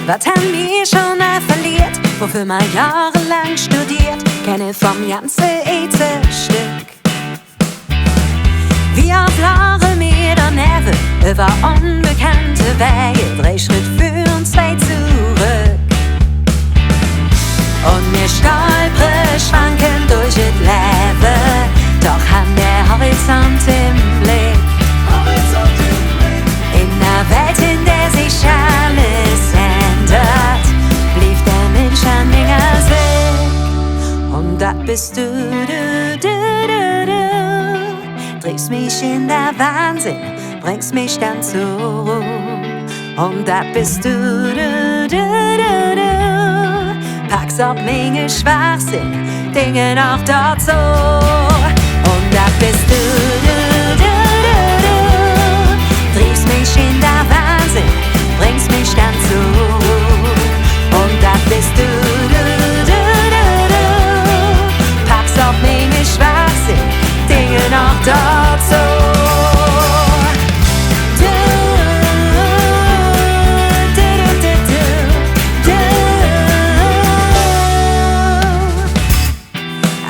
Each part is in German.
Was haben wir schon verliert, wofür man jahrelang studiert, kenne vom ganzen Stück. Wie auf Jahre mir der Nerven über unbekannte Wege, 3 Schritt für und 2 zurück. Und wir stolpern, schwanken durch das Leben, doch haben der Horizont im Blick. In einer Welt, in der sich alles ändert, blieb der Mensch an Dinger Sieg. Und das bist du. Drehst mich in der Wahnsinn, bringst mich dann zur Ruhe. Und das bist du. Packst ab Menge Schwachsinn, Dinge noch dort so. Und das bist du. Triebst mich in der Wahnsinn, bringst mich dann zur Ruhe. Und das bist du. Packst ab Menge Schwachsinn, Dinge noch dort so.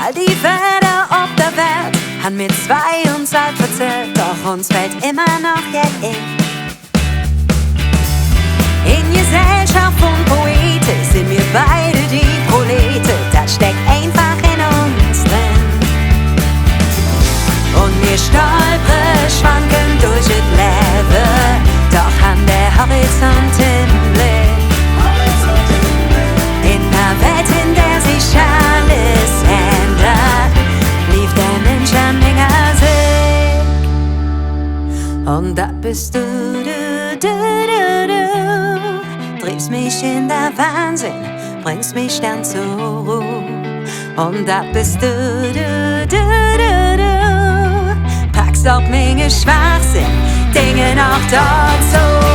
All die Väter auf der Welt haben mir 2 und 2 verzählt, doch uns fällt immer noch Geld in. In Gesellschaft von Poeten sind wir beide die Prolete, das steckt einfach in uns drin. Und wir stolpern, schwanken durch das Leben, doch haben der Horizont im Blick. In einer Welt, in der sich alles ändert, lief der Mensch an Dinger Sieg. Und da bist du. Triebst mich in der Wahnsinn, bringst mich dann zur Ruhe. Und da bist du. Packst auf Menge Schwachsinn, Dinge noch dort so.